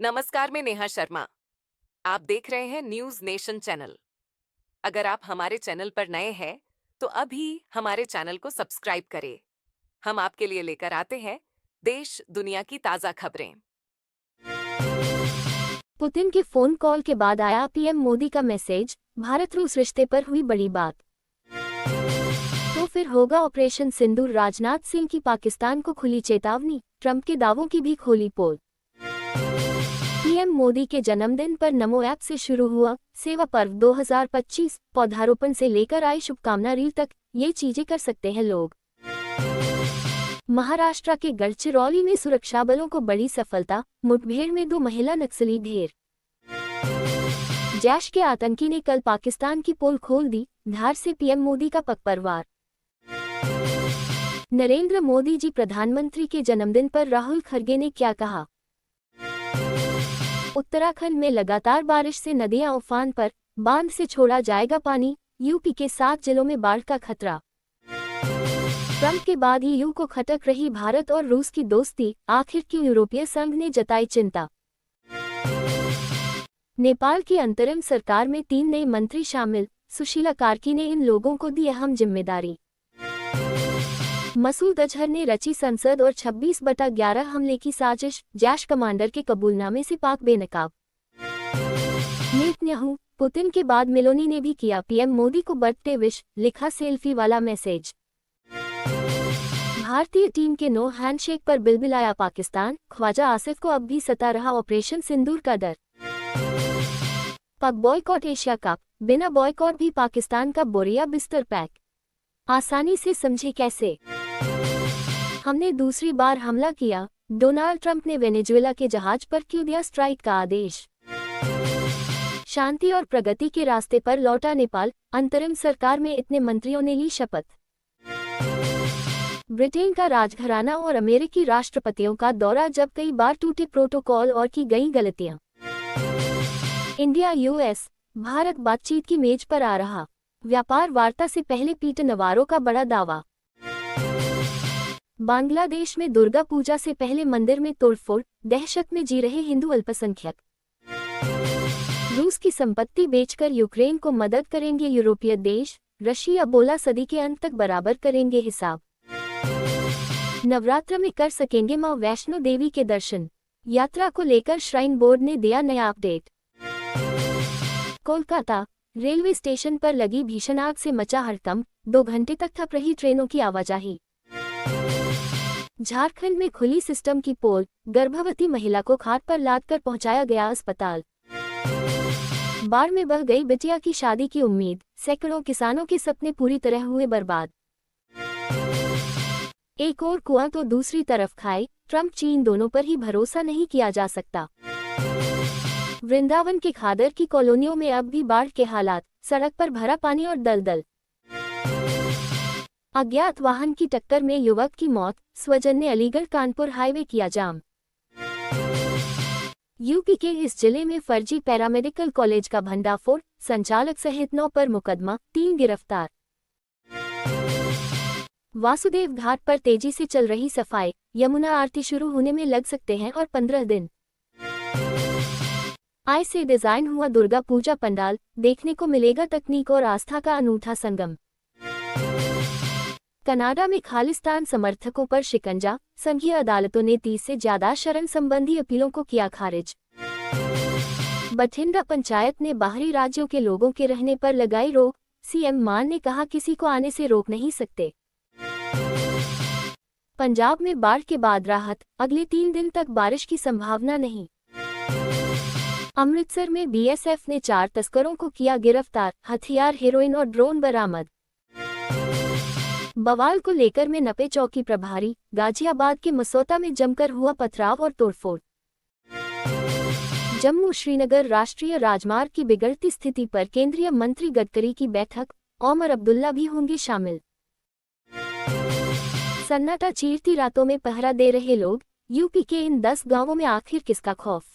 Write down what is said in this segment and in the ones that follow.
नमस्कार, मैं नेहा शर्मा। आप देख रहे हैं न्यूज नेशन चैनल। अगर आप हमारे चैनल पर नए हैं, तो अभी हमारे चैनल को सब्सक्राइब करें। हम आपके लिए लेकर आते हैं देश दुनिया की ताजा खबरें। पुतिन के फोन कॉल के बाद आया पीएम मोदी का मैसेज, भारत रूस रिश्ते पर हुई बड़ी बात। तो फिर होगा ऑपरेशन सिंदूर, राजनाथ सिंह की पाकिस्तान को खुली चेतावनी, ट्रंप के दावों की भी खोली पोल। पीएम मोदी के जन्मदिन पर नमो ऐप से शुरू हुआ सेवा पर्व 2025, पौधारोपण से लेकर आई शुभकामना रील तक, ये चीजें कर सकते हैं लोग। महाराष्ट्र के गढ़चिरौली में सुरक्षा बलों को बड़ी सफलता, मुठभेड़ में 2 महिला नक्सली ढेर। जैश के आतंकी ने कल पाकिस्तान की पोल खोल दी, धार से पीएम मोदी का पखपरवार। नरेंद्र मोदी जी प्रधानमंत्री के जन्मदिन पर राहुल खरगे ने क्या कहा। उत्तराखंड में लगातार बारिश से नदियां उफान पर, बांध से छोड़ा जाएगा पानी, यूपी के 7 जिलों में बाढ़ का खतरा। ट्रंप के बाद ईयू को खटक रही भारत और रूस की दोस्ती, आखिर क्यों यूरोपीय संघ ने जताई चिंता। नेपाल की अंतरिम सरकार में 3 नए मंत्री शामिल, सुशीला कार्की ने इन लोगों को दी अहम जिम्मेदारी। मसूद अजहर ने रची संसद और 26/11 हमले की साजिश, जैश कमांडर के कबूलनामे से पाक बेनकाब। नेतन्याहू, पुतिन के बाद मेलोनी ने भी किया पीएम मोदी को बर्थडे विश, लिखा सेल्फी वाला मैसेज। भारतीय टीम के नो हैंडशेक पर बिलबिलाया पाकिस्तान, ख्वाजा आसिफ को अब भी सता रहा ऑपरेशन सिंदूर का डर। पाक बॉयकॉट एशिया कप, बिना बॉयकॉट भी पाकिस्तान का बोरिया बिस्तर पैक। आसानी से समझे कैसे। हमने दूसरी बार हमला किया, डोनाल्ड ट्रंप ने वेनेजुएला के जहाज पर क्यों दिया स्ट्राइक का आदेश। शांति और प्रगति के रास्ते पर लौटा नेपाल, अंतरिम सरकार में इतने मंत्रियों ने ली शपथ। ब्रिटेन का राजघराना और अमेरिकी राष्ट्रपतियों का दौरा, जब कई बार टूटे प्रोटोकॉल और की गई गलतियां। इंडिया यूएस भारत बातचीत की मेज पर आ रहा, व्यापार वार्ता से पहले पीटर नवारो का बड़ा दावा। बांग्लादेश में दुर्गा पूजा से पहले मंदिर में तोड़फोड़, दहशत में जी रहे हिंदू अल्पसंख्यक। रूस की संपत्ति बेचकर यूक्रेन को मदद करेंगे यूरोपीय देश, रशिया बोला सदी के अंत तक बराबर करेंगे हिसाब। नवरात्र में कर सकेंगे मां वैष्णो देवी के दर्शन, यात्रा को लेकर श्राइन बोर्ड ने दिया नया अपडेट। कोलकाता रेलवे स्टेशन पर लगी भीषण आग से मचा हड़कंप, 2 घंटे तक ठप रही ट्रेनों की आवाजाही। झारखंड में खुली सिस्टम की पोल, गर्भवती महिला को खाट पर लादकर पहुंचाया गया अस्पताल। बाढ़ में बह गई बिटिया की शादी की उम्मीद, सैकड़ों किसानों के सपने पूरी तरह हुए बर्बाद। एक और कुआं तो दूसरी तरफ खाए, ट्रंप चीन दोनों पर ही भरोसा नहीं किया जा सकता। वृंदावन के खादर की कॉलोनियों में अब भी बाढ़ के हालात, सड़क पर भरा पानी और दलदल। अज्ञात वाहन की टक्कर में युवक की मौत, स्वजन ने अलीगढ़ कानपुर हाईवे किया जाम। यूपी के इस जिले में फर्जी पैरामेडिकल कॉलेज का भंडाफोड़, संचालक सहित 9 पर मुकदमा, 3 गिरफ्तार। वासुदेव घाट पर तेजी से चल रही सफाई, यमुना आरती शुरू होने में लग सकते हैं और 15 दिन। आई से डिजाइन हुआ दुर्गा पूजा पंडाल, देखने को मिलेगा तकनीक और आस्था का अनूठा संगम। कनाडा में खालिस्तान समर्थकों पर शिकंजा, संघीय अदालतों ने 30 से ज्यादा शरण संबंधी अपीलों को किया खारिज। बठिंडा पंचायत ने बाहरी राज्यों के लोगों के रहने पर लगाई रोक, सीएम मान ने कहा किसी को आने से रोक नहीं सकते। पंजाब में बाढ़ के बाद राहत, अगले 3 दिन तक बारिश की संभावना नहीं। अमृतसर में बीएसएफ ने 4 तस्करों को किया गिरफ्तार, हथियार, हेरोइन और ड्रोन बरामद। बवाल को लेकर में नपे चौकी प्रभारी, गाजियाबाद के मसौता में जमकर हुआ पथराव और तोड़फोड़। जम्मू श्रीनगर राष्ट्रीय राजमार्ग की बिगड़ती स्थिति पर केंद्रीय मंत्री गडकरी की बैठक, ओमर अब्दुल्ला भी होंगे शामिल। सन्नाटा चीरती रातों में पहरा दे रहे लोग, यूपी के इन 10 गांवों में आखिर किसका खौफ।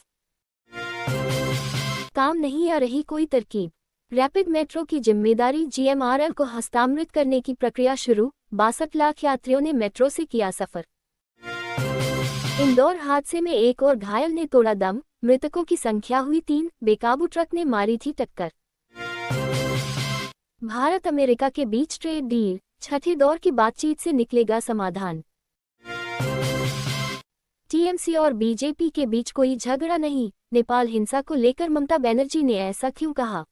काम नहीं आ रही कोई तरकीब, रैपिड मेट्रो की जिम्मेदारी जीएमआरएल को हस्तांतरित करने की प्रक्रिया शुरू, 62 लाख यात्रियों ने मेट्रो से किया सफर। इंदौर हादसे में एक और घायल ने तोड़ा दम, मृतकों की संख्या हुई 3, बेकाबू ट्रक ने मारी थी टक्कर। भारत अमेरिका के बीच ट्रेड डील, छठे दौर की बातचीत से निकलेगा समाधान। टीएमसी और बीजेपी के बीच कोई झगड़ा नहीं, नेपाल हिंसा को लेकर ममता बनर्जी ने ऐसा क्यों कहा?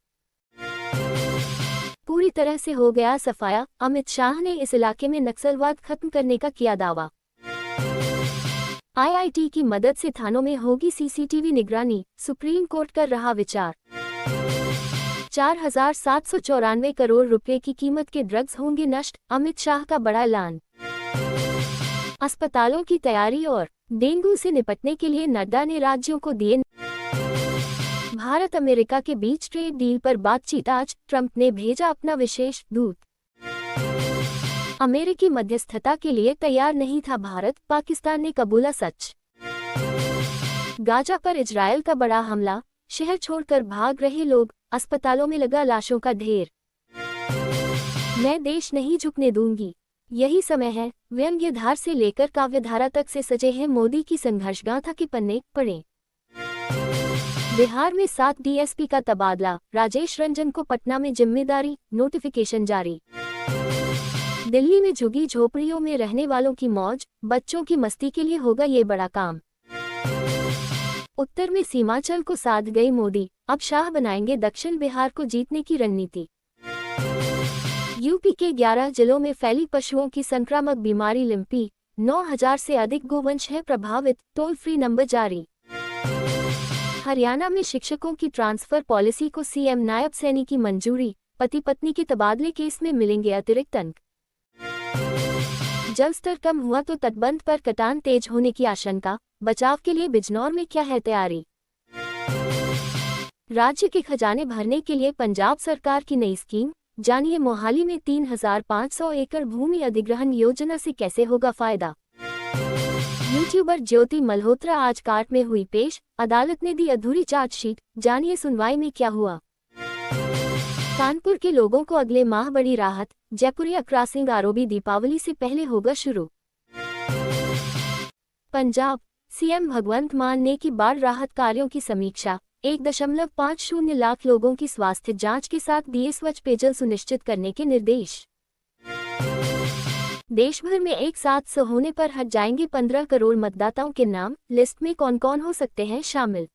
पूरी तरह से हो गया सफाया, अमित शाह ने इस इलाके में नक्सलवाद खत्म करने का किया दावा। आईआईटी की मदद से थानों में होगी सीसीटीवी निगरानी, सुप्रीम कोर्ट कर रहा विचार। 4,794 करोड़ रुपए की कीमत के ड्रग्स होंगे नष्ट, अमित शाह का बड़ा ऐलान। अस्पतालों की तैयारी और डेंगू से निपटने के लिए नड्डा ने राज्यों को दिए। भारत अमेरिका के बीच ट्रेड डील पर बातचीत आज, ट्रंप ने भेजा अपना विशेष दूत। अमेरिकी मध्यस्थता के लिए तैयार नहीं था भारत, पाकिस्तान ने कबूला सच। गाजा पर इजरायल का बड़ा हमला, शहर छोड़कर भाग रहे लोग, अस्पतालों में लगा लाशों का ढेर। मैं देश नहीं झुकने दूंगी, यही समय है। व्यंग्यधार से लेकर काव्यधारा तक से सजे हैं मोदी की संघर्ष गाथा के पन्ने, पढ़ें। बिहार में 7 डीएसपी का तबादला, राजेश रंजन को पटना में जिम्मेदारी, नोटिफिकेशन जारी। दिल्ली में झुग्गी झोपड़ियों में रहने वालों की मौज, बच्चों की मस्ती के लिए होगा ये बड़ा काम। उत्तर में सीमांचल को साध गए मोदी, अब शाह बनाएंगे दक्षिण बिहार को जीतने की रणनीति। यूपी के 11 जिलों में फैली पशुओं की संक्रामक बीमारी लिम्पी, 9,000 से अधिक गोवंश है प्रभावित, टोल फ्री नंबर जारी। हरियाणा में शिक्षकों की ट्रांसफर पॉलिसी को सीएम नायब सैनी की मंजूरी, पति पत्नी के तबादले केस में मिलेंगे अतिरिक्त अंक। जल स्तर कम हुआ तो तटबंध पर कटान तेज होने की आशंका, बचाव के लिए बिजनौर में क्या है तैयारी? राज्य के खजाने भरने के लिए पंजाब सरकार की नई स्कीम, जानिए मोहाली में 3,500 एकड़ भूमि अधिग्रहण योजना से कैसे होगा फायदा। यूट्यूबर ज्योति मल्होत्रा आज कोर्ट में हुई पेश, अदालत ने दी अधूरी चार्जशीट, जानिए सुनवाई में क्या हुआ। कानपुर के लोगों को अगले माह बड़ी राहत, जयपुरिया क्रॉसिंग आरओबी दीपावली से पहले होगा शुरू। पंजाब सीएम भगवंत मान ने की बाढ़ राहत कार्यों की समीक्षा, 1.50 लाख लोगों की स्वास्थ्य जांच के साथ दिए स्वच्छ पेयजल सुनिश्चित करने के निर्देश। देश भर में एक साथ 100 होने पर हट जाएंगे 15 करोड़ मतदाताओं के नाम, लिस्ट में कौन कौन हो सकते हैं शामिल।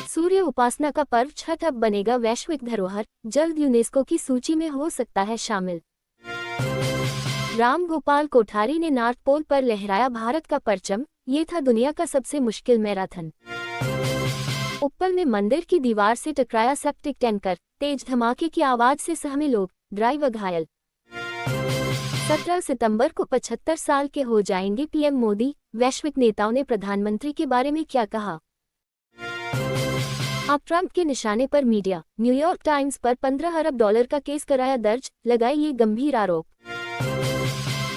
सूर्य उपासना का पर्व छठ अब बनेगा वैश्विक धरोहर, जल्द यूनेस्को की सूची में हो सकता है शामिल। राम गोपाल कोठारी ने नॉर्थ पोल पर लहराया भारत का परचम, ये था दुनिया का सबसे मुश्किल मैराथन। उप्पल में मंदिर की दीवार से टकराया सेप्टिक टैंकर, तेज धमाके की आवाज से सहमे लोग, ड्राइवर घायल। 17 सितंबर को 75 साल के हो जाएंगे पीएम मोदी, वैश्विक नेताओं ने प्रधानमंत्री के बारे में क्या कहा। अब ट्रंप के निशाने पर मीडिया, न्यूयॉर्क टाइम्स पर 15 अरब डॉलर का केस कराया दर्ज, लगाए ये गंभीर आरोप।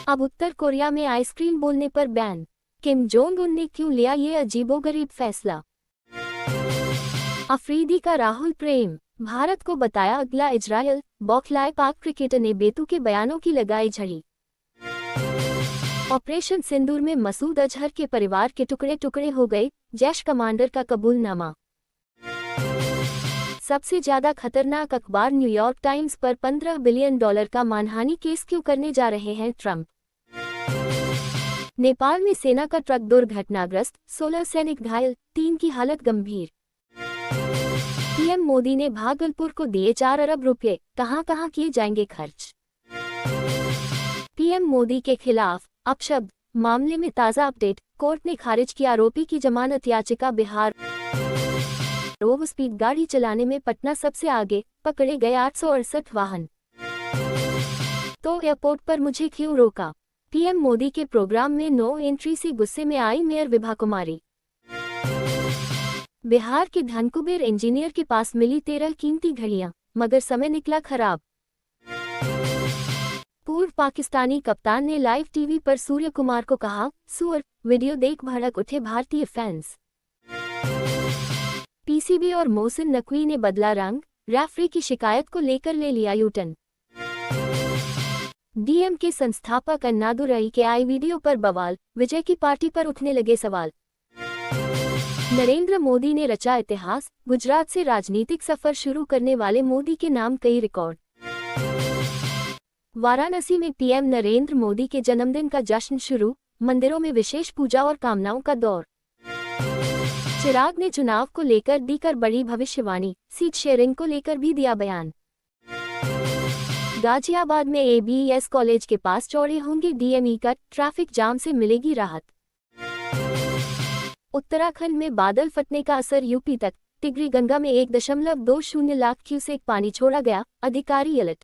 अब उत्तर कोरिया में आइसक्रीम बोलने पर बैन, किम जोंग उन ने क्यों लिया ये अजीबोगरीब फैसला। अफरीदी का राहुल प्रेम, भारत को बताया अगला इजरायल, बौखलाए पाक क्रिकेटर ने बेतु के बयानों की लगाई झड़ी। ऑपरेशन सिंदूर में मसूद अजहर के परिवार के टुकड़े टुकड़े हो गए, जैश कमांडर का कबूलनामा। सबसे ज्यादा खतरनाक अखबार न्यूयॉर्क टाइम्स पर 15 बिलियन डॉलर का मानहानि केस क्यों करने जा रहे हैं ट्रंप। नेपाल में सेना का ट्रक दुर्घटनाग्रस्त, 16 सैनिक घायल, 3 की हालत गंभीर। पीएम मोदी ने भागलपुर को दिए 4 अरब रुपए, कहां कहां किए जाएंगे खर्च। पीएम मोदी के खिलाफ अपशब्द मामले में ताजा अपडेट, कोर्ट ने खारिज की आरोपी की जमानत याचिका। बिहार ओवर स्पीड गाड़ी चलाने में पटना सबसे आगे, पकड़े गए 868 वाहन। तो एयरपोर्ट पर मुझे क्यों रोका, पीएम मोदी के प्रोग्राम में नो एंट्री से गुस्से में आई मेयर विभा कुमारी। बिहार के धनकुबेर इंजीनियर के पास मिली 13 कीमती घड़ियां, मगर समय निकला खराब। पूर्व पाकिस्तानी कप्तान ने लाइव टीवी पर सूर्य कुमार को कहा सुअर, वीडियो देख भड़क उठे भारतीय फैंस। पीसीबी और मोहसिन नकवी ने बदला रंग, रेफरी की शिकायत को लेकर ले लिया यूटर्न। डीएम के संस्थापक अन्नादुरई के आई वीडियो पर बवाल, विजय की पार्टी पर उठने लगे सवाल। नरेंद्र मोदी ने रचा इतिहास, गुजरात से राजनीतिक सफर शुरू करने वाले मोदी के नाम कई रिकॉर्ड। वाराणसी में पीएम नरेंद्र मोदी के जन्मदिन का जश्न शुरू, मंदिरों में विशेष पूजा और कामनाओं का दौर। चिराग ने चुनाव को लेकर दी कर बड़ी भविष्यवाणी, सीट शेयरिंग को लेकर भी दिया बयान। गाजियाबाद में एबीएस कॉलेज के पास चौड़े होंगे डीएमई कट, ट्रैफिक जाम से मिलेगी राहत। उत्तराखंड में बादल फटने का असर यूपी तक, टिगरी गंगा में 1.20 लाख क्यूसेक पानी छोड़ा गया, अधिकारी अलर्ट।